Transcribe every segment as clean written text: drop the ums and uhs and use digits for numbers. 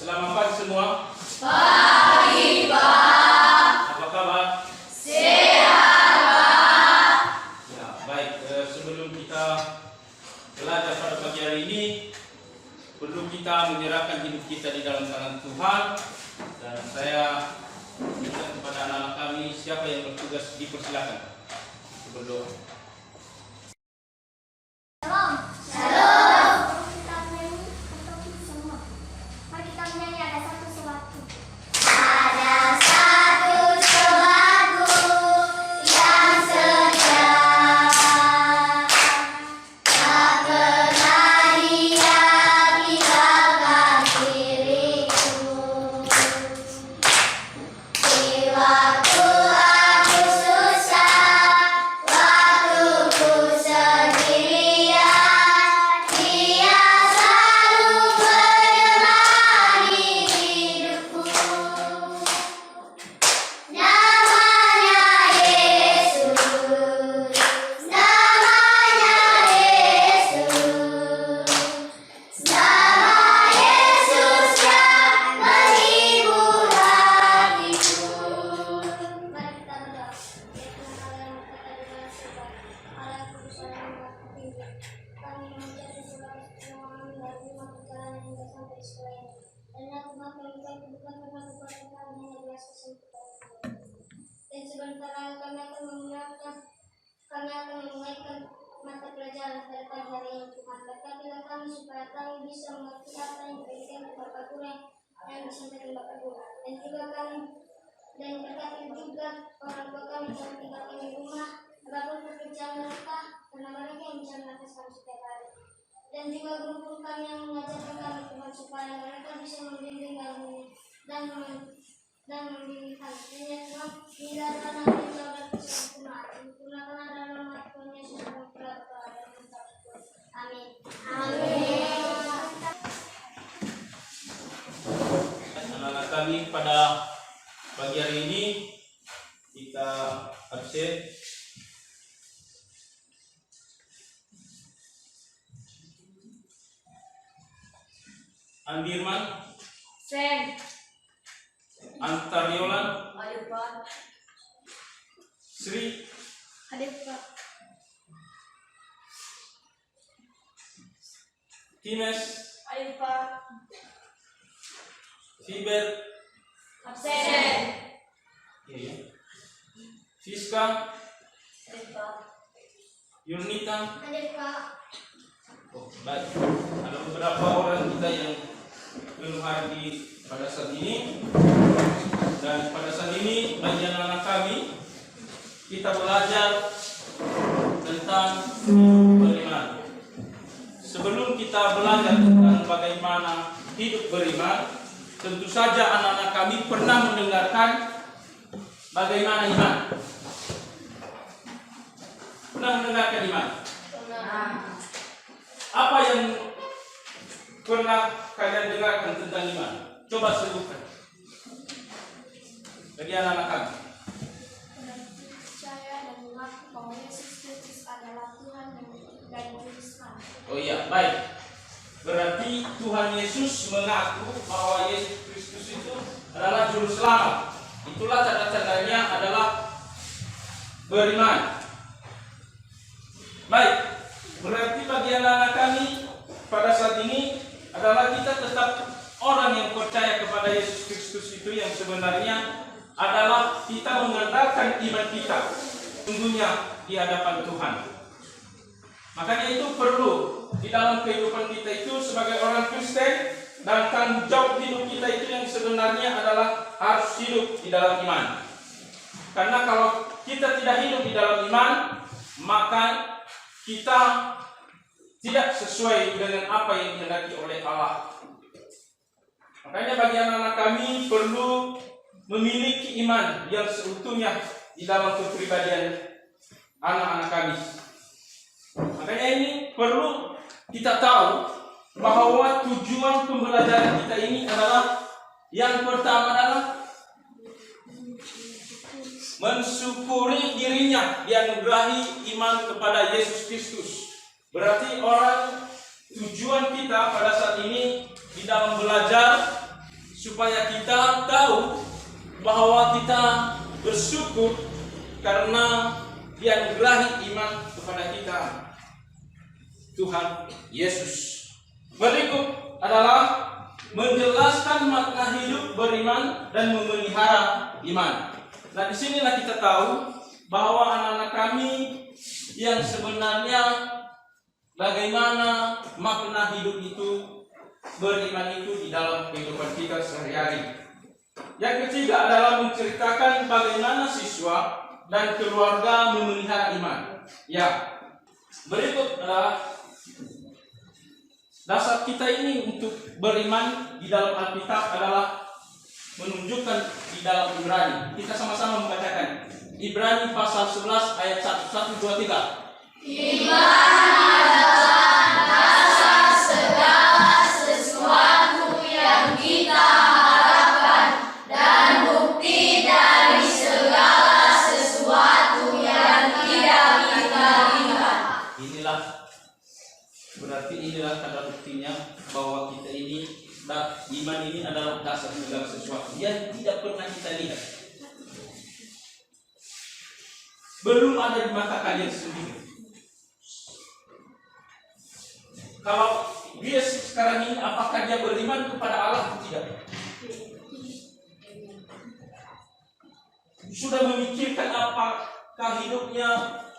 selamat pagi semua. Pagi, Pak. Apa kabar? Sehat, Pak. Ya, baik. Sebelum kita belajar pada pagi hari ini, perlu kita menyerahkan hidup kita di dalam tangan Tuhan. Dan saya minta kepada anak-anak kami, siapa yang bertugas dipersilakan berdoa. Shalom. Kita menyanyi untuk semua. Mari kita menyanyi ada satu sebatu. Ada satu sebatu yang setia, tak pernah dia tinggalkan diriku. Di waktu aku susah, waktu ku sendirian, Dia selalu menemani hidupku. Namanya Yesus, namanya Yesus, nama Yesus yang menghibur hatiku. Mari kita berdoa. Allah Kudus kami menjadi sebagai pengulangan dari lima perjalanan hingga sampai di sekolah ini. Dan aku maaf yang bukan karena kekuatan kami hanya belas kasihan kepada Tuhan. Dan sebentar lagi kami akan memulaikan mata pelajaran pada pagi hari ini. Tuhan, berkatilah kami supaya kami bisa mengerti apa yang diberikan Bapak Guru yang disampaikan Bapak Guru. Dan juga kami dan berkati juga orang tua kami yang tinggal di rumah, apapun pekerjaan mereka, karena mereka yang bisa melakukan setiap hari. Dan juga guru kami yang mengajarkan kami Tuhan, supaya mereka bisa membimbing dan membimbing kami. Dan ya Tuhan, hingga tanah yang saudara kesempurnaan, sempurnakan dalam nama Tuhan Yesus dan berdoa dan minta syukur. Amin. Amin. Anak-anak kami pada pagi hari ini kita absen. Andirman, Sen. Antariolan, Ayo, Pak. Sri, Hadir, Pak. Times, Ayo, Pak. Fiber, Absen. Fiska, Hadir, Pak. Yurnita. Hadir Pak. Oh, baik. Ada beberapa orang kita yang belum hadir pada saat ini. Dan pada saat ini bagi anak-anak kami kita belajar tentang beriman. Sebelum kita belajar tentang bagaimana hidup beriman, tentu saja anak-anak kami pernah mendengarkan bagaimana iman. Pernah mendengarkan iman? Apa yang pernah kalian dengarkan tentang iman? Coba sebutkan. Bagi anak-anak kami. Percaya dan mengaku bahwa Yesus Kristus adalah Tuhan dan Juru Selamat. Oh iya, baik. Berarti Tuhan Yesus mengaku bahwa Yesus Kristus itu adalah Juru Selamat. Itulah tanda-tandanya adalah beriman. Baik. Berarti bagi anak-anak kami pada saat ini adalah kita tetap orang yang percaya kepada Yesus Kristus itu yang sebenarnya adalah kita mengandalkan iman kita sungguhnya di hadapan Tuhan. Makanya itu perlu di dalam kehidupan kita itu sebagai orang Kristen, dan tanggung jawab hidup kita itu yang sebenarnya adalah harus hidup di dalam iman. Karena kalau kita tidak hidup di dalam iman, maka kita tidak sesuai dengan apa yang dikehendaki oleh Allah. Makanya bagi anak-anak kami perlu memiliki iman yang seutuhnya di dalam kepribadian anak-anak kami. Makanya ini perlu kita tahu bahwa tujuan pembelajaran kita ini adalah yang pertama adalah mensyukuri dirinya dianugerahi iman kepada Yesus Kristus. Berarti tujuan kita pada saat ini di dalam belajar supaya kita tahu bahwa kita bersyukur karena dianugerahi iman kepada kita Tuhan Yesus. Berikut adalah menjelaskan makna hidup beriman dan memelihara iman. Nah, disinilah kita tahu bahwa anak-anak kami yang sebenarnya bagaimana makna hidup itu, beriman itu di dalam kehidupan kita sehari-hari. Yang ketiga adalah menceritakan bagaimana siswa dan keluarga memelihara iman. Ya, berikut adalah dasar kita ini untuk beriman di dalam Alkitab adalah menunjukkan di dalam Ibrani. Kita sama-sama membacakan Ibrani pasal 11 ayat 1. 1, 2, 3. Iman adalah dasar segala sesuatu yang kita harapkan dan bukti dari segala sesuatu yang tidak kita lihat. Inilah tanda buktinya bahwa kita ini, iman ini adalah dasar segala sesuatu yang tidak pernah kita lihat. Belum ada di mata kalian sendiri. Kalau dia sekarang ini, apakah dia beriman kepada Allah atau tidak? Sudah memikirkan apakah hidupnya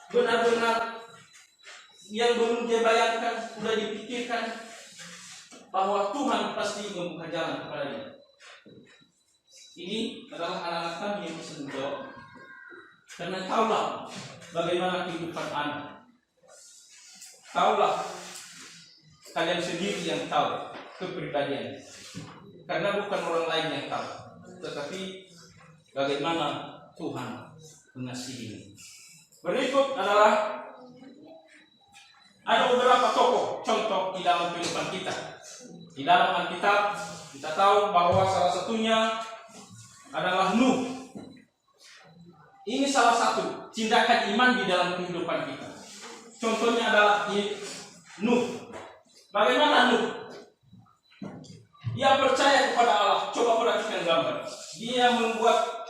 benar-benar yang belum dia bayangkan, sudah dipikirkan bahwa Tuhan pasti membuka jalan kepada dia. Ini adalah anak-anak kami yang bisa menjawab. Karena taulah bagaimana kehidupan Anda. Taulah kalian sendiri yang tahu kepribadian. Karena bukan orang lain yang tahu, tetapi bagaimana Tuhan mengasihi. Berikut adalah ada beberapa tokoh contoh di dalam kehidupan kita. Di dalam Alkitab kita tahu bahwa salah satunya adalah Nuh. Ini salah satu tindakan iman di dalam kehidupan kita. Contohnya adalah Nuh. Bagaimana Nuh? Dia percaya kepada Allah. Coba perhatikan gambar. Dia membuat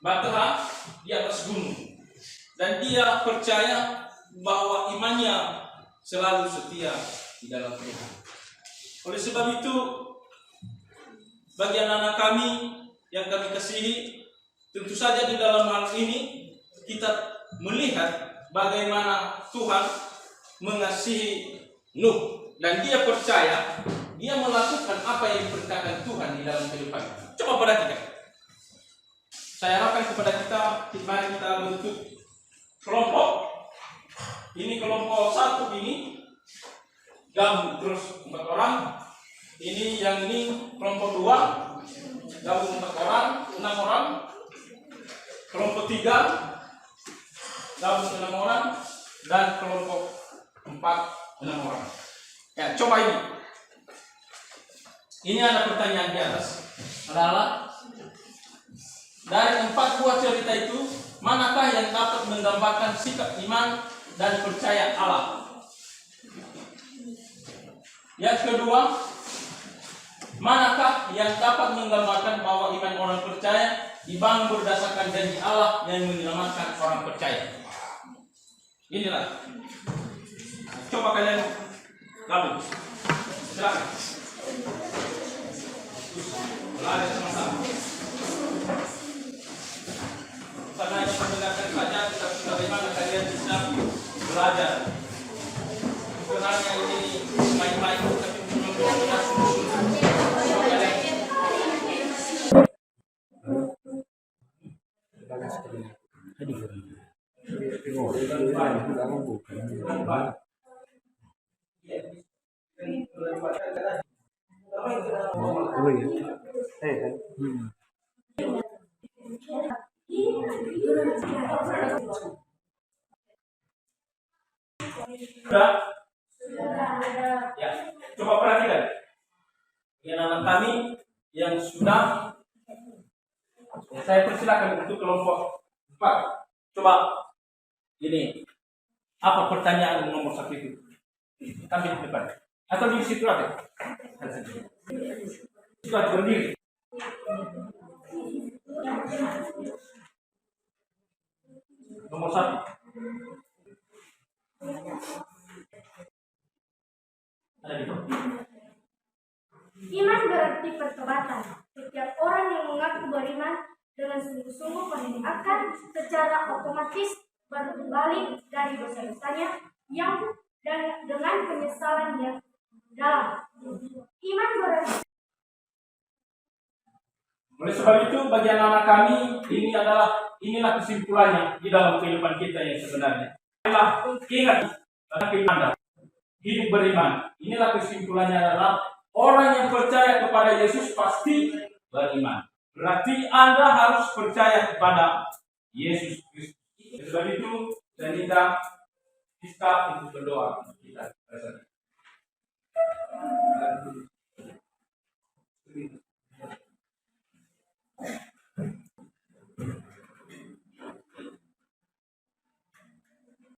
bahtera di atas gunung. Dan dia percaya bahwa imannya selalu setia di dalam Tuhan. Oleh sebab itu, bagi anak-anak kami yang kami kasihi, tentu saja di dalam hal ini kita melihat bagaimana Tuhan mengasihi Nuh. Dan dia percaya, dia melakukan apa yang diperintahkan Tuhan di dalam kehidupan. Coba perhatikan. Saya harapkan kepada kita, mari kita bentuk kelompok. Ini kelompok satu ini gabung terus 4 orang. Ini yang ini kelompok 2 gabung 4 orang, 6 orang. Kelompok 3 gabung 6 orang dan kelompok 4 6 orang. Ya, coba ini. Ini ada pertanyaan di atas. Adalah dari 4 buah cerita itu, manakah yang dapat menggambarkan sikap iman dan percaya Allah? Yang kedua, manakah yang dapat menggambarkan bahwa iman orang percaya dibangun berdasarkan janji Allah yang menyelamatkan orang percaya? Inilah. Coba kalian gabung. Silakan. Belajar sama-sama. Bukan hanya mendengarkan saja, tetapi bagaimana kalian bisa belajar. Bukan hanya ini main-main, tapi benar-benar sungguh-sungguh. Sudah? Ya, coba perhatikan. Yang anak kami yang sudah, saya persilakan untuk kelompok 4. Coba ini, apa pertanyaan nomor 1 itu? Tampil di depan. Atau di situ ada. Sudah berdiri. Nomor 1. Ada di bawah. Iman berarti pertobatan. Setiap orang yang mengaku beriman dengan sungguh-sungguh pasti akan secara otomatis berbalik dari dosa-dosanya yang dan dengan penyesalan yang dalam. Iman berarti Oleh sebab itu bagi anak-anak kami inilah kesimpulannya di dalam kehidupan kita yang sebenarnya. Ingat Anda hidup beriman. Inilah kesimpulannya adalah orang yang percaya kepada Yesus pasti beriman. Berarti Anda harus percaya kepada Yesus Kristus. Oleh sebab itu saya minta kita untuk berdoa. Kita